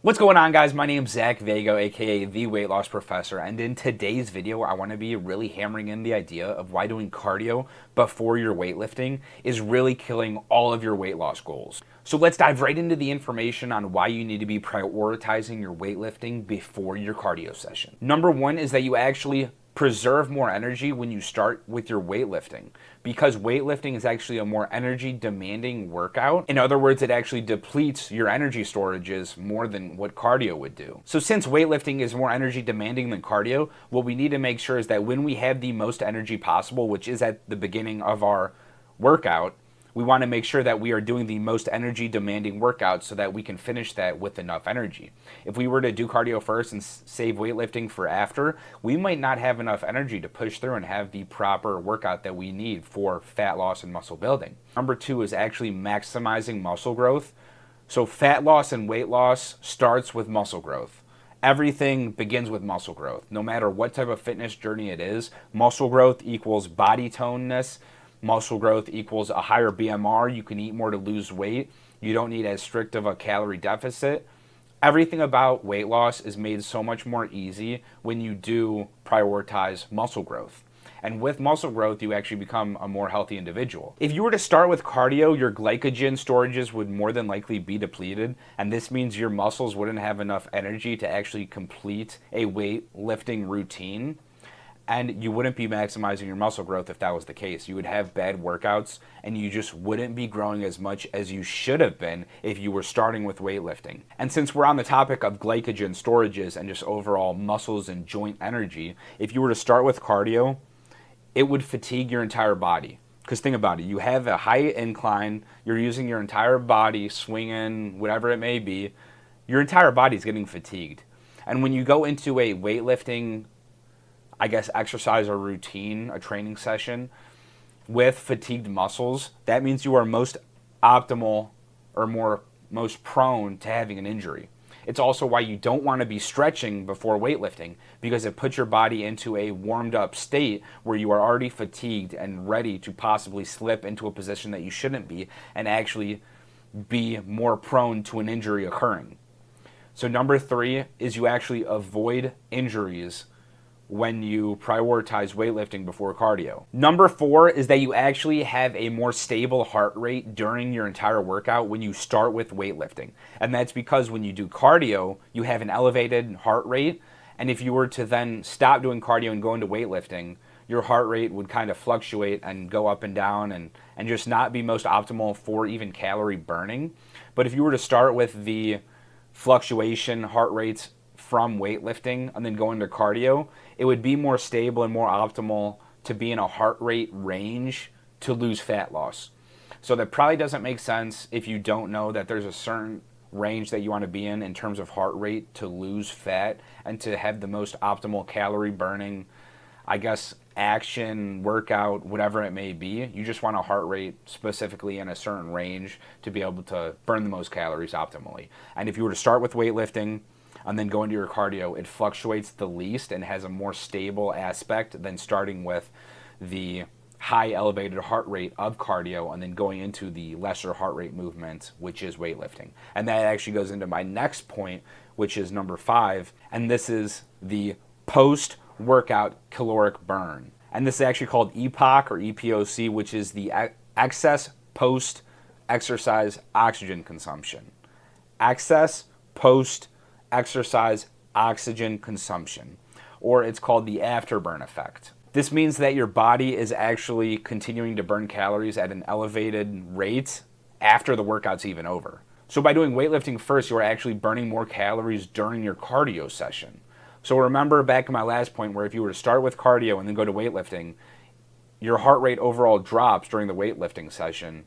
What's going on, guys? My name's Zach Vago, aka the Weight Loss Professor, and in today's video I want to be really hammering in the idea of why doing cardio before your weightlifting is really killing all of your weight loss goals. So let's dive right into the information on why you need to be prioritizing your weightlifting before your cardio session. Number one is that you actually preserve more energy when you start with your weightlifting, because weightlifting is actually a more energy demanding workout. In other words, it actually depletes your energy storages more than what cardio would do. So since weightlifting is more energy demanding than cardio, what we need to make sure is that when we have the most energy possible, which is at the beginning of our workout, we want to make sure that we are doing the most energy demanding workout so that we can finish that with enough energy. If we were to do cardio first and save weightlifting for after, we might not have enough energy to push through and have the proper workout that we need for fat loss and muscle building. Number two is actually maximizing muscle growth. So fat loss and weight loss starts with muscle growth. Everything begins with muscle growth. No matter what type of fitness journey it is, muscle growth equals body toneness. Muscle growth equals a higher BMR. You can eat more to lose weight. You don't need as strict of a calorie deficit. Everything about weight loss is made so much more easy when you do prioritize muscle growth. And with muscle growth, you actually become a more healthy individual. If you were to start with cardio, your glycogen storages would more than likely be depleted, and this means your muscles wouldn't have enough energy to actually complete a weightlifting routine. And you wouldn't be maximizing your muscle growth if that was the case. You would have bad workouts and you just wouldn't be growing as much as you should have been if you were starting with weightlifting. And since we're on the topic of glycogen storages and just overall muscles and joint energy, if you were to start with cardio, it would fatigue your entire body. Because think about it, you have a high incline, you're using your entire body, swinging, whatever it may be, your entire body is getting fatigued. And when you go into a weightlifting exercise or routine, a training session with fatigued muscles, that means you are most optimal or most prone to having an injury. It's also why you don't want to be stretching before weightlifting, because it puts your body into a warmed up state where you are already fatigued and ready to possibly slip into a position that you shouldn't be and actually be more prone to an injury occurring. So number three is you actually avoid injuries when you prioritize weightlifting before cardio. Number four is that you actually have a more stable heart rate during your entire workout when you start with weightlifting. And that's because when you do cardio, you have an elevated heart rate. And if you were to then stop doing cardio and go into weightlifting, your heart rate would kind of fluctuate and go up and down and just not be most optimal for even calorie burning. But if you were to start with the fluctuation heart rates from weightlifting and then go into cardio, it would be more stable and more optimal to be in a heart rate range to lose fat loss. So that probably doesn't make sense if you don't know that there's a certain range that you want to be in terms of heart rate to lose fat and to have the most optimal calorie burning, action, workout, whatever it may be. You just want a heart rate specifically in a certain range to be able to burn the most calories optimally. And if you were to start with weightlifting and then go into your cardio, it fluctuates the least and has a more stable aspect than starting with the high elevated heart rate of cardio and then going into the lesser heart rate movement, which is weightlifting. And that actually goes into my next point, which is number five, and this is the post-workout caloric burn. And this is actually called EPOC or EPOC, which is the excess post-exercise oxygen consumption. Excess post-exercise oxygen consumption, or it's called the afterburn effect. This means that your body is actually continuing to burn calories at an elevated rate after the workout's even over. So by doing weightlifting first, you're actually burning more calories during your cardio session. So remember back in my last point where if you were to start with cardio and then go to weightlifting, your heart rate overall drops during the weightlifting session,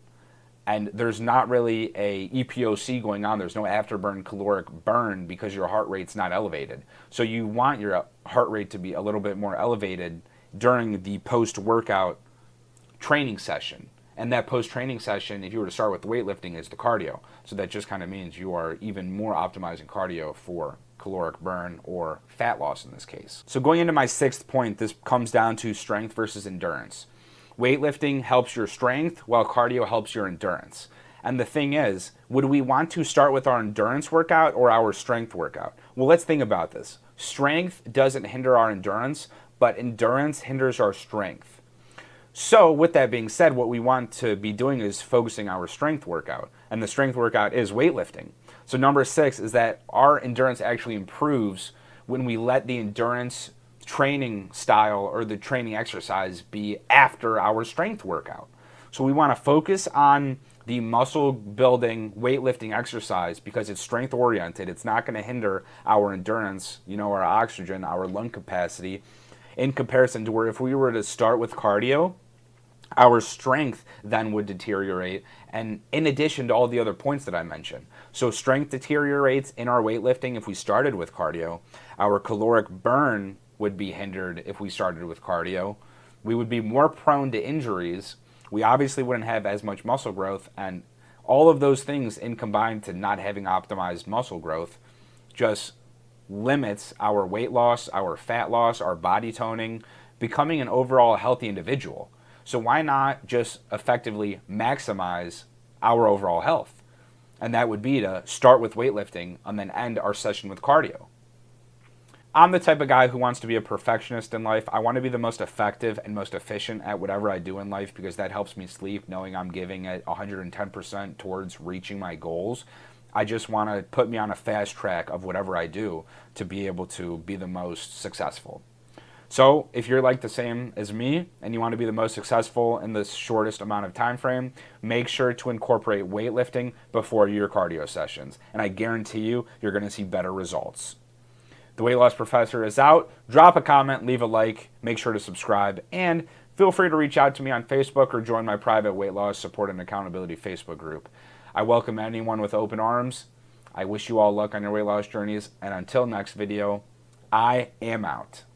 and there's not really a EPOC going on. There's no afterburn caloric burn because your heart rate's not elevated. So you want your heart rate to be a little bit more elevated during the post-workout training session. And that post-training session, if you were to start with weightlifting, is the cardio. So that just kind of means you are even more optimizing cardio for caloric burn or fat loss in this case. So going into my sixth point, this comes down to strength versus endurance. Weightlifting helps your strength while cardio helps your endurance. And the thing is, would we want to start with our endurance workout or our strength workout? Well, let's think about this. Strength doesn't hinder our endurance, but endurance hinders our strength. So with that being said, what we want to be doing is focusing our strength workout. And the strength workout is weightlifting. So number 6 is that our endurance actually improves when we let the endurance training style or the training exercise be after our strength workout. So we want to focus on the muscle building weightlifting exercise because it's strength oriented. It's not going to hinder our endurance, our oxygen, our lung capacity, in comparison to where if we were to start with cardio, our strength then would deteriorate, and in addition to all the other points that I mentioned. So strength deteriorates in our weightlifting if we started with cardio. Our caloric burn would be hindered if we started with cardio. We would be more prone to injuries. We obviously wouldn't have as much muscle growth, and all of those things in combined to not having optimized muscle growth just limits our weight loss, our fat loss, our body toning, becoming an overall healthy individual. So why not just effectively maximize our overall health? And that would be to start with weightlifting and then end our session with cardio. I'm the type of guy who wants to be a perfectionist in life. I want to be the most effective and most efficient at whatever I do in life because that helps me sleep knowing I'm giving it 110% towards reaching my goals. I just want to put me on a fast track of whatever I do to be able to be the most successful. So if you're like the same as me and you want to be the most successful in the shortest amount of time frame, make sure to incorporate weightlifting before your cardio sessions. And I guarantee you, you're going to see better results. The Weight Loss Professor is out. Drop a comment, leave a like, make sure to subscribe, and feel free to reach out to me on Facebook or join my private weight loss support and accountability Facebook group. I welcome anyone with open arms. I wish you all luck on your weight loss journeys, and until next video, I am out.